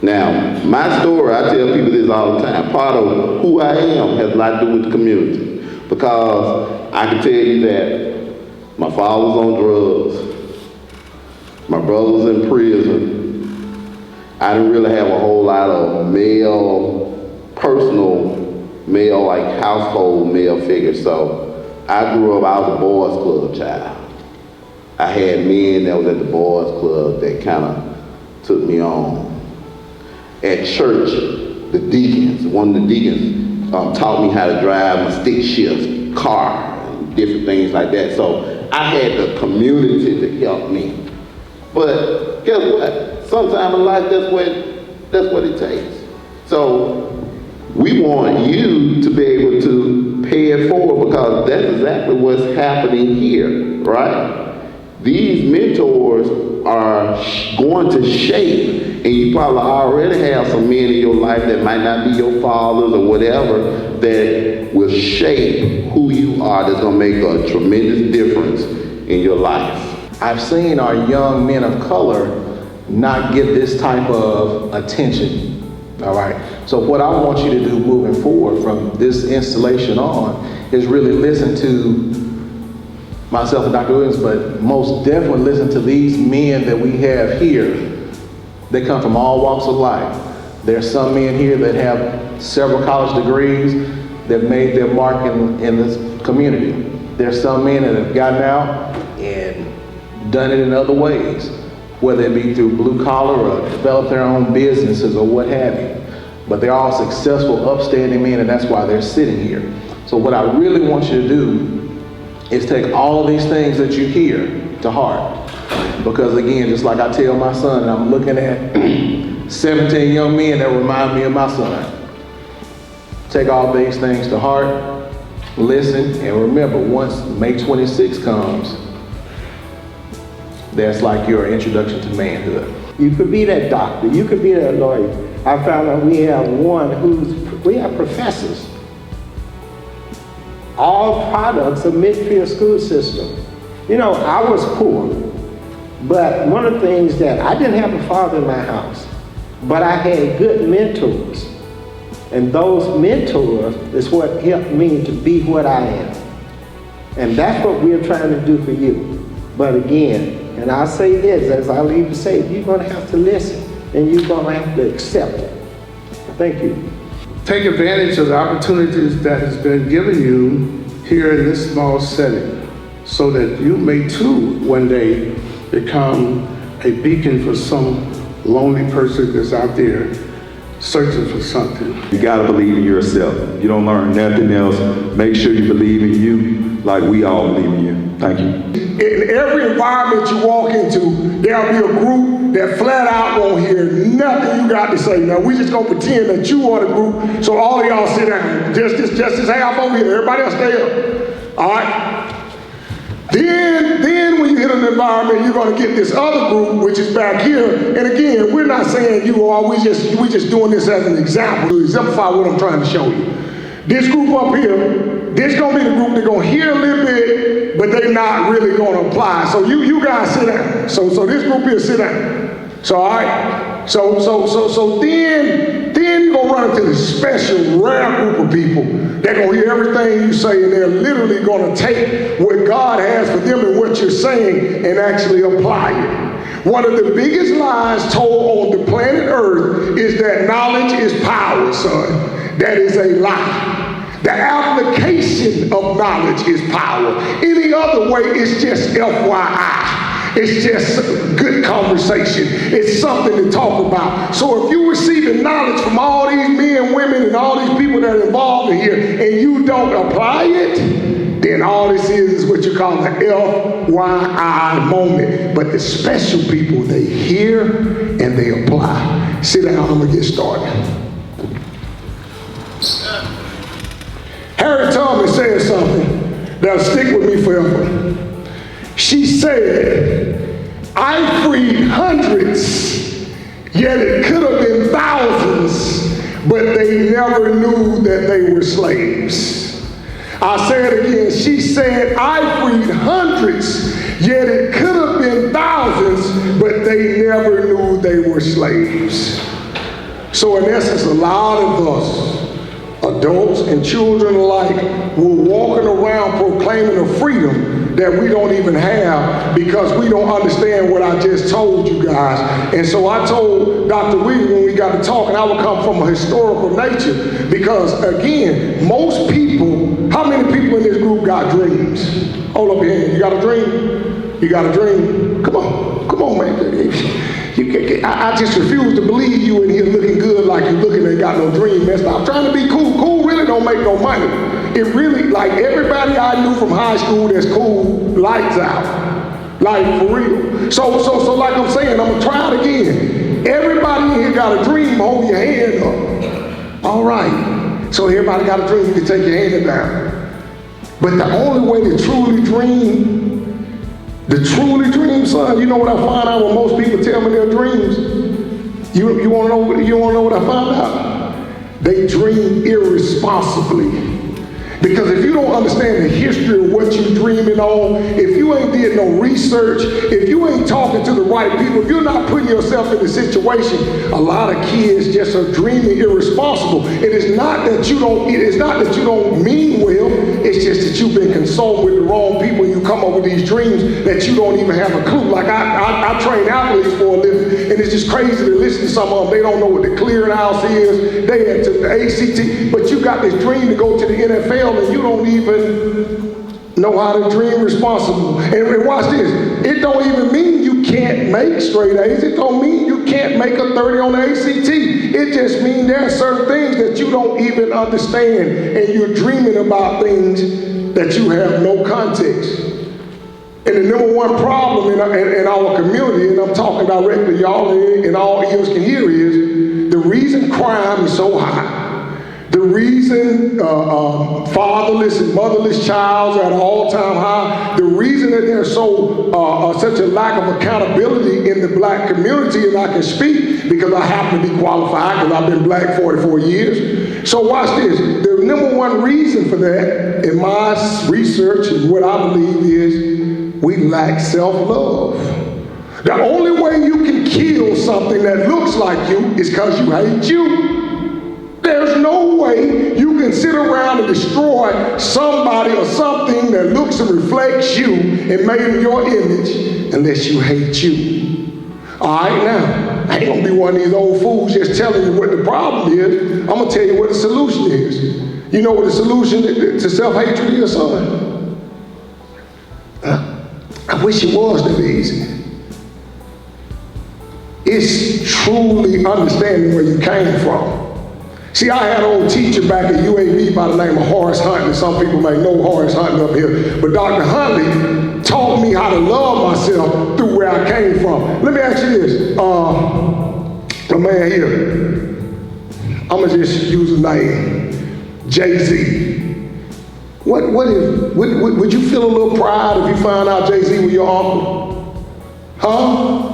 Now, my story, I tell people this all the time, part of who I am has a lot to do with the community. Because I can tell you that my father was on drugs, my brother was in prison. I didn't really have a whole lot of male, like household male figures. So I grew up, I was a boys club child. I had men that was at the boys club that kind of took me on. At church, one of the deacons taught me how to drive a stick shift car and different things like that. So I had the community to help me. But guess what? Sometimes in life, that's what it takes. So we want you to be able to pay it forward, because that's exactly what's happening here, right? These mentors are going to shape, and you probably already have some men in your life that might not be your fathers or whatever, that will shape who you are, that's gonna make a tremendous difference in your life. I've seen our young men of color not get this type of attention, all right? So what I want you to do moving forward from this installation on is really listen to myself and Dr. Williams, but most definitely listen to these men that we have here. They come from all walks of life. There's some men here that have several college degrees that made their mark in this community. There's some men that have gotten out and done it in other ways, whether it be through blue collar or developed their own businesses or what have you. But they're all successful, upstanding men, and that's why they're sitting here. So what I really want you to do is take all these things that you hear to heart. Because again, just like I tell my son, and I'm looking at 17 young men that remind me of my son. Take all these things to heart, listen, and remember, once May 26 comes, that's like your introduction to manhood. You could be that doctor, you could be that lawyer. I found out we have professors. All products of Midfield school system. You know, I was poor, but one of the things that I didn't have a father in my house, but I had good mentors. And those mentors is what helped me to be what I am. And that's what we're trying to do for you. But again, and I say this, as I leave to say, you're gonna have to listen and you're gonna have to accept it. Thank you. Take advantage of the opportunities that has been given you here in this small setting, so that you may too one day become a beacon for some lonely person that's out there searching for something. You gotta believe in yourself. You don't learn nothing else. Make sure you believe in you like we all believe in you. Thank you. In every environment you walk into, there'll be a group that flat out won't hear nothing you got to say. Now, we just gonna pretend that you are the group, so all of y'all sit down. Just this half over here, everybody else stay up, all right? Then when you hit an environment, you're gonna get this other group, which is back here. And again, we're not saying you are, we just doing this as an example to exemplify what I'm trying to show you. This group up here, this gonna be the group that gonna hear a little bit, but they not really gonna apply. So you guys sit down. So this group here, sit down. So all right. So then you're gonna run into this special rare group of people. They're gonna hear everything you say, and they're literally gonna take what God has for them and what you're saying and actually apply it. One of the biggest lies told on the planet Earth is that knowledge is power, son. That is a lie. The application of knowledge is power. Any other way is just FYI. It's just good conversation. It's something to talk about. So if you're receiving knowledge from all these men, women, and all these people that are involved in here, and you don't apply it, then all this is what you call the FYI moment. But the special people, they hear and they apply. Sit down, I'm gonna get started. Harriet Tubman said something that'll stick with me forever. She said, I freed hundreds, yet it could have been thousands, but they never knew that they were slaves. I'll say it again. She said, I freed hundreds, yet it could have been thousands, but they never knew they were slaves. So in essence, a lot of us, adults and children alike, we're walking around proclaiming a freedom that we don't even have because we don't understand what I just told you guys. And so I told Dr. Williams when we got to talking, I would come from a historical nature because, again, most people, how many people in this group got dreams? Hold up your hand. You got a dream? You got a dream? Come on, man. I just refuse to believe you in here looking good like you looking and got no dream, man. Stop trying to be cool. Cool really don't make no money. It really, like everybody I knew from high school that's cool, lights out. Like for real. So like I'm saying, I'm gonna try it again. Everybody in here got a dream, hold your hand up. All right. So everybody got a dream, you can take your hand down. But the only way to truly dream, son, you know what I find out when most people tell me their dreams? You wanna know what I found out? They dream irresponsibly. Because if you don't understand the history of what you're dreaming on, if you ain't did no research, if you ain't talking to the right people, if you're not putting yourself in the situation, a lot of kids just are dreaming irresponsible. It is not that you don't mean well, it's just that you've been consumed with the wrong people and you come up with these dreams that you don't even have a clue. Like I train athletes for a living, and it's just crazy to listen to some of them. They don't know what the clearinghouse is, they into the ACT, but you got this dream to go to the NFL and you don't even know how to dream responsible. And watch this, it don't even mean you can't make straight A's. It don't mean you can't make a 30 on the ACT. It just means there are certain things that you don't even understand and you're dreaming about things that you have no context. And the number one problem in our community, and I'm talking directly y'all and all ears can hear, is the reason crime is so high. The reason fatherless and motherless child are at an all-time high, the reason that there's such a lack of accountability in the black community, and I can speak because I happen to be qualified because I've been black 44 years. So watch this. The number one reason for that, in my research and what I believe is we lack self-love. The only way you can kill something that looks like you is because you hate you. There's no way you can sit around and destroy somebody or something that looks and reflects you and made in your image unless you hate you. All right, now, I ain't gonna be one of these old fools just telling you what the problem is. I'm gonna tell you what the solution is. You know what the solution to self-hatred is, son? I wish it was that easy. It's truly understanding where you came from. See, I had an old teacher back at UAB by the name of Horace Huntley. Some people may know Horace Huntley up here. But Dr. Huntley taught me how to love myself through where I came from. Let me ask you this. The man here, I'm going to just use a name, Jay-Z. Would you feel a little pride if you found out Jay-Z was your uncle? Huh?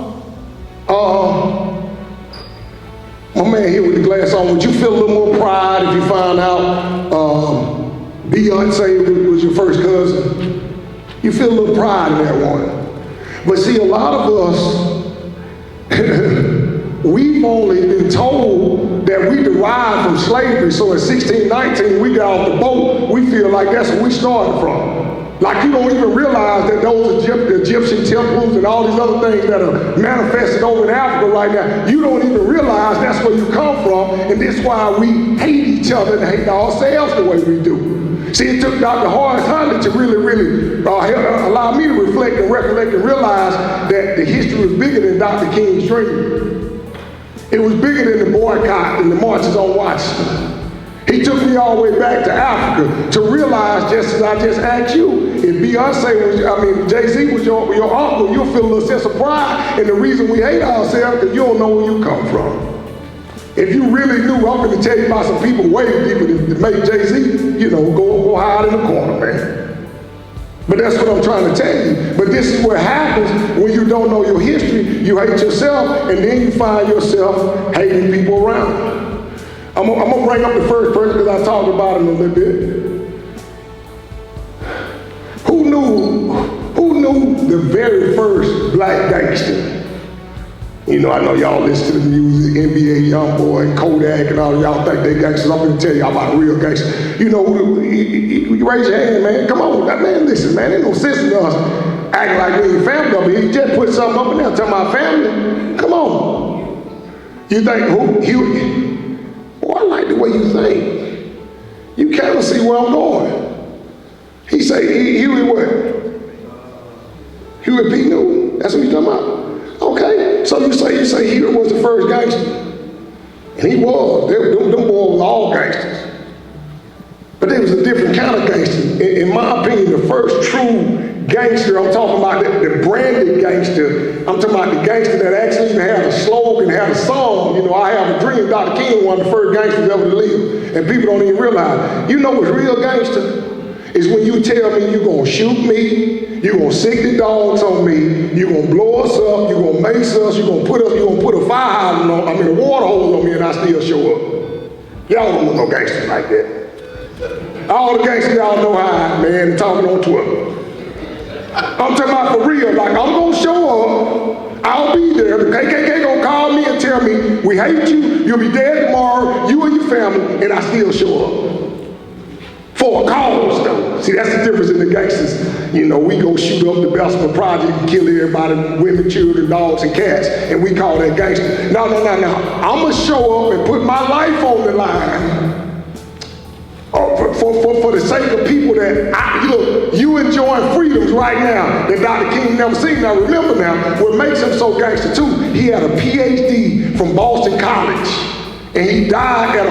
My man here with the glass on, would you feel a little more pride if you found out Beyonce was your first cousin? You feel a little pride in that one. But see, a lot of us, we've only been told that we derived from slavery. So in 1619, we got off the boat, we feel like that's where we started from. Like you don't even realize that those Egyptian temples and all these other things that are manifested over in Africa right now, you don't even realize that's where you come from, and that's why we hate each other and hate ourselves the way we do. See, it took Dr. Horace Huntley to really allow me to reflect and recollect and realize that the history was bigger than Dr. King's dream. It was bigger than the boycott and the marches on Washington. He took me all the way back to Africa to realize, just as I just asked you, if Jay-Z was your uncle, you'll feel a little sense of pride. And the reason we hate ourselves is because you don't know where you come from. If you really knew, I'm going to tell you about some people way deeper that made Jay-Z, go hide in the corner, man. But that's what I'm trying to tell you. But this is what happens when you don't know your history. You hate yourself, and then you find yourself hating people around. I'm gonna bring up the first person because I talked about him a little bit. Who knew the very first black gangster You know, I know y'all listen to the music, NBA, Youngboy, Kodak, and all y'all think they gangsters. I'm gonna tell y'all about real gangsters. You know, you raise your hand, man. Come on, man, listen, man, ain't no sense in us acting like we ain't family up here. You just put something up in there, tell my family. Come on. You think, who? Huey? Boy, I like the way you think. You kind of see where I'm going. He say, Huey what? Huey P. Newton? That's what you talking about? Okay, so you say Huey was the first gangster. And he was. Them boys were all gangsters. But there was a different kind of gangster. In my opinion, the first true gangster, I'm talking about the branded gangster. I'm talking about the gangster that actually even had a slogan, had a song. You know, I have a dream. Dr. King, one of the first gangsters ever to live. And people don't even realize. You know what's real gangster? Is when you tell me you're gonna shoot me, you're gonna sick the dogs on me, you're gonna blow us up, you're gonna mace us, you're gonna put a fire hydrant on, a water hose on me, and I still show up. Y'all don't know no gangsters like that. All the gangsters y'all know how, man, talking on Twitter. I'm talking about for real, like I'm gonna show up, I'll be there. The KKK gonna call me and tell me, we hate you, you'll be dead tomorrow, you and your family, and I still show up. For a cause, though. See, that's the difference in the gangsters. You know, we go shoot up the Bessemer Project and kill everybody, women, children, dogs, and cats, and we call that gangster. No. I'm going to show up and put my life on the line for the sake of people that, look, you enjoying freedoms right now that Dr. King never seen. Now, remember now, what makes him so gangster, too, he had a PhD from Boston College. And he died at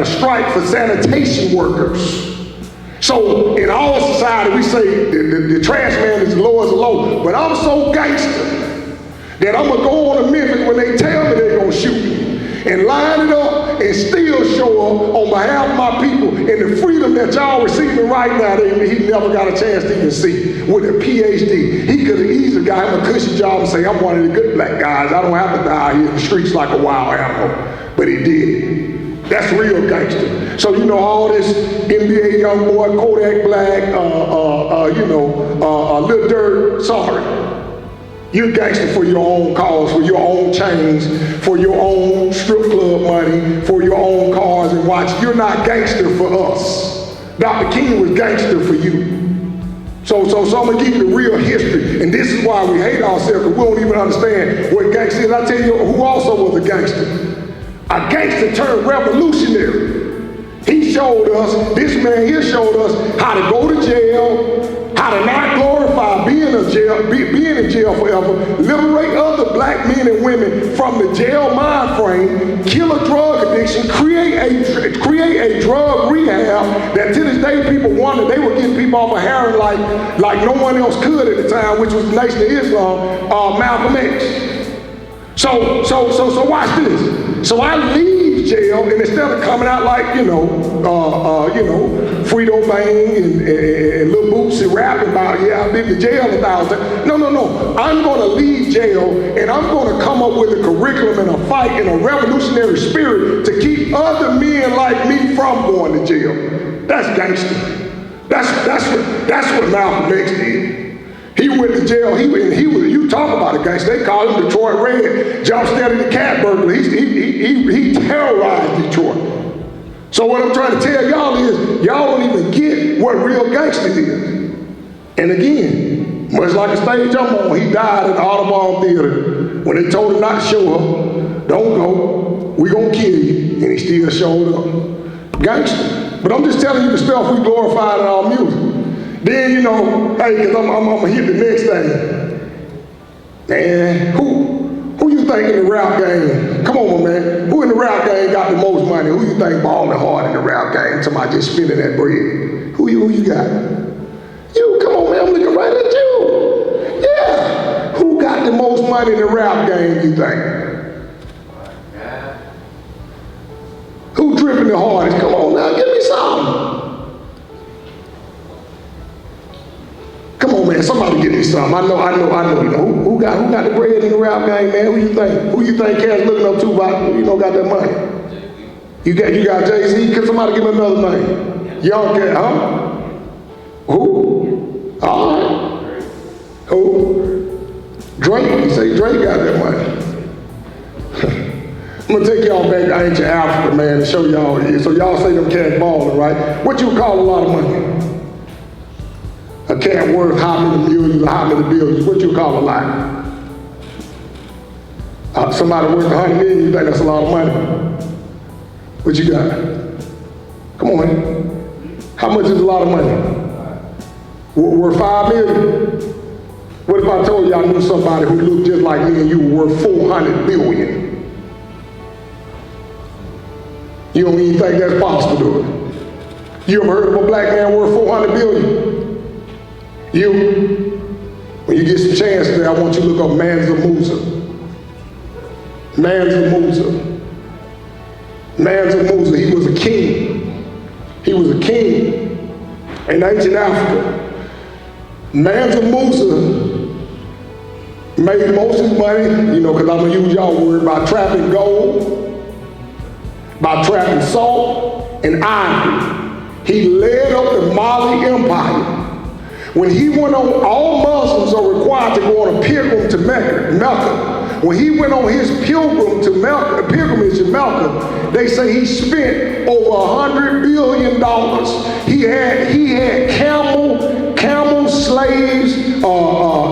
a strike for sanitation workers. So in our society, we say the trash man is the low as the low. But I'm so gangster that I'm going to go on to Memphis when they tell me they're going to shoot me and line it up and still show up on behalf of my people. And the freedom that y'all receiving right now, he never got a chance to even see with a PhD. He could have easily got him a cushy job and say, I'm one of the good black guys. I don't have to die here in the streets like a wild animal. But he did. That's real gangster. So, you know, all this NBA Youngboy, Kodak Black, Lil Durk, sorry. You're gangster for your own cause, for your own chains, for your own strip club money, for your own cars and watch. You're not gangster for us. Dr. King was gangster for you. So I'm gonna give you the real history. And this is why we hate ourselves, because we don't even understand what gangster is. I tell you who also was a gangster. A gangster turned revolutionary. He showed us, this man here showed us how to go to jail, how to not glorify being in jail forever, liberate other black men and women from the jail mind frame, kill a drug addiction, create a drug rehab that to this day people wonder they were getting people off of heroin like no one else could at the time, which was the Nation of Islam, Malcolm X. So watch this. So I leave jail, and instead of coming out like, Frito Bang and Lil Bootsy rapping about, yeah, I've been to jail 1,000 times. No. I'm going to leave jail, and I'm going to come up with a curriculum and a fight and a revolutionary spirit to keep other men like me from going to jail. That's gangster. That's what Malcolm X did. He went to jail. You talk about a gangster. They call him Detroit Red. Jump steady the cat burglar. He terrorized Detroit. So what I'm trying to tell y'all is, y'all don't even get what real gangster is. And again, much like a stage I'm on, he died at the Audubon Theater when they told him not to show up. Don't go. We gonna kill you. And he still showed up. Gangster. But I'm just telling you the stuff we glorified in our music. Then, hey, because I'm going to hit the next thing. Man, who you think in the rap game? Come on, man. Who in the rap game got the most money? Who you think balling hard in the rap game? Somebody just spending that bread. Who you got? You, come on, man. I'm looking right at you. Yeah. Who got the most money in the rap game, you think? Who dripping the hardest? Come on now, give me something. Come on, man, somebody give me something. I know. Who got the bread in the rap game, man? Who you think? Who you think Cash looking up to about, got that money? You got Jay-Z? Can somebody give me another name? Y'all get, huh? Who? All right. Who? Drake, you say Drake got that money. I'm gonna take y'all back to ancient Africa, man, to show y'all. So y'all say them cats balling, right? What you call a lot of money? A cat worth how many millions or how many billions? What you call a lot? Somebody worth 100 million, you think that's a lot of money? What you got? Come on, man. How much is a lot of money? Worth 5 million? What if I told you I knew somebody who looked just like me and you were worth 400 billion? You don't even think that's possible, do it? You ever heard of a black man worth 400 billion? You? When you get some chance today, I want you to look up Mansa Musa. Mansa Musa. Mansa Musa, he was a king. He was a king in ancient Africa. Mansa Musa made most of his money, because I'm gonna use y'all word, by trapping gold, by trapping salt and ivory. He led up the Mali Empire. When he went on, all Muslims are required to go on a pilgrim to Mecca. When he went on his pilgrimage to Mecca, they say he spent over $100 billion. He had camel slaves,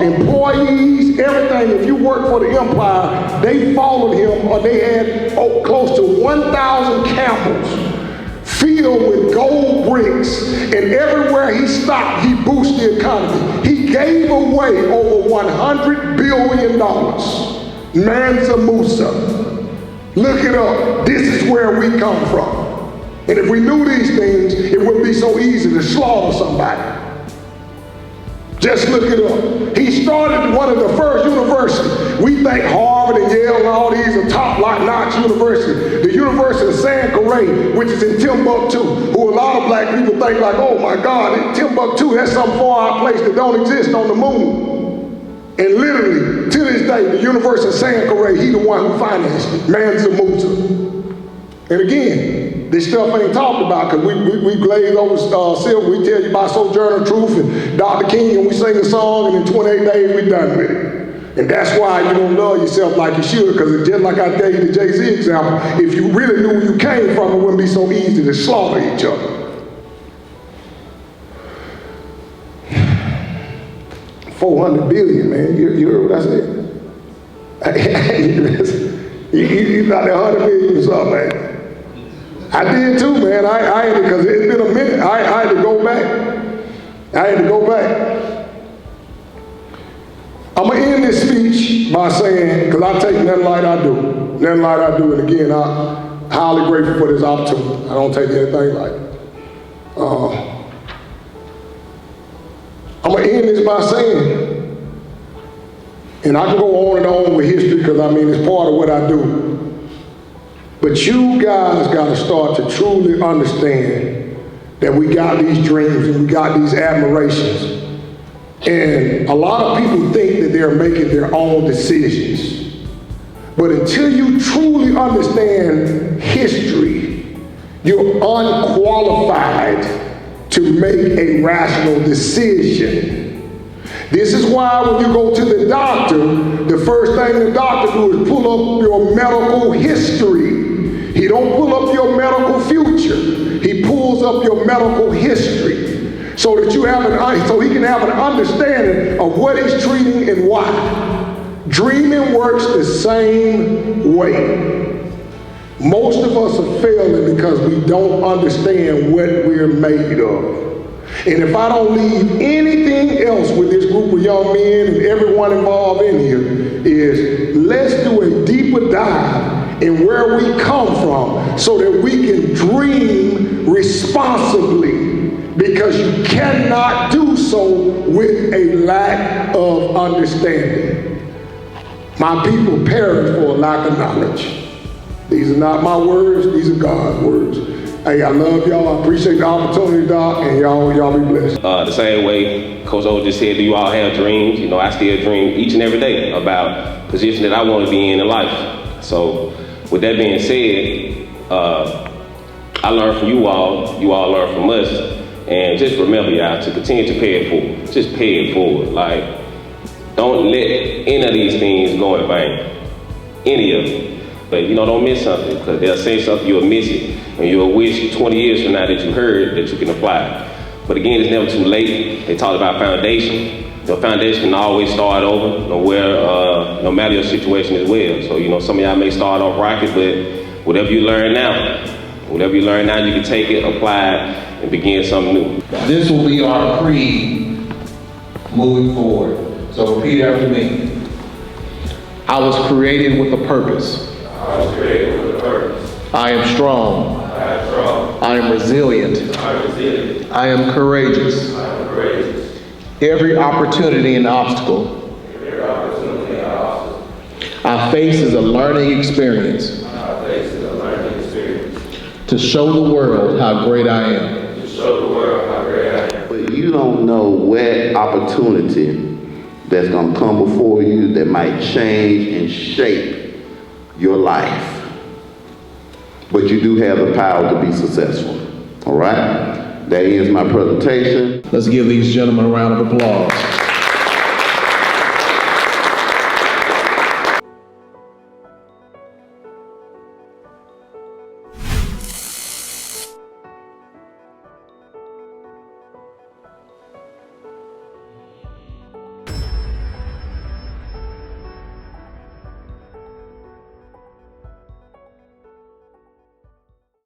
employees, everything. If you worked for the empire, they followed him, or they had close to 1,000 camels filled with gold bricks, and everywhere he stopped, he boosted the economy. He gave away over $100 billion. Mansa Musa. Look it up. This is where we come from. And if we knew these things, it wouldn't be so easy to slaughter somebody. Just look it up. He started one of the first universities. We think Harvard and Yale and all these are top-notch universities. The University of Sankore, which is in Timbuktu, who a lot of black people think like, oh my God, Timbuktu, that's some far-out place that don't exist on the moon. And literally, to this day, the University of Sankore, he the one who financed it, Mansa Musa. And again, this stuff ain't talked about because we glaze over silver. We tell you about Sojourner Truth and Dr. King, and we sing a song, and in 28 days we done with it. And that's why you don't love yourself like you should, because it's just like I tell you the Jay-Z example, if you really knew where you came from, it wouldn't be so easy to slaughter each other. $400 billion, man. You heard what I said? You thought that 100 million was up, man. I did too, man. I had to, because it's been a minute. I had to go back. I'm going to end this speech by saying, because I take nothing like I do. Nothing like I do. And again, I'm highly grateful for this opportunity. I don't take anything like it. I'm going to end this by saying, and I can go on and on with history because it's part of what I do. But you guys got to start to truly understand that we got these dreams and we got these admirations. And a lot of people think that they're making their own decisions. But until you truly understand history, you're unqualified to make a rational decision. This is why when you go to the doctor, the first thing the doctor do is pull up your medical history. He don't pull up your medical future. He pulls up your medical history so that so he can have an understanding of what he's treating and why. Dreaming works the same way. Most of us are failing because we don't understand what we're made of. And if I don't leave anything else with this group of young men and everyone involved in here, is let's do a deeper dive in where we come from so that we can dream responsibly, because you cannot do so with a lack of understanding. My people perish for a lack of knowledge. These are not my words, these are God's words. Hey, I love y'all. I appreciate the opportunity, Doc, and y'all be blessed. The same way Coach O just said, do you all have dreams? I still dream each and every day about position that I want to be in life. So with that being said, I learned from you all learn from us, and just remember, y'all, to continue to pay it forward. Just pay it forward. Like, Don't let any of these things go in vain. Any of them. But don't miss something, because they'll say something, you'll miss it, and you'll wish 20 years from now that you heard that you can apply. But again, it's never too late. They talked about foundation. Your foundation can always start over, no matter your situation as well. So, some of y'all may start off rocky, but whatever you learn now, you can take it, apply it, and begin something new. This will be our creed moving forward. So repeat after me. I was created with a purpose. I was created with a purpose. I am strong. I am strong. I am resilient. I am resilient. I am courageous. I am courageous. Every opportunity and obstacle Every opportunity and obstacle I face is a learning experience I face is a learning experience to show the world how great I am. to show the world how great I am. But you don't know what opportunity that's gonna come before you that might change and shape your life. But you do have the power to be successful, all right? That ends my presentation. Let's give these gentlemen a round of applause.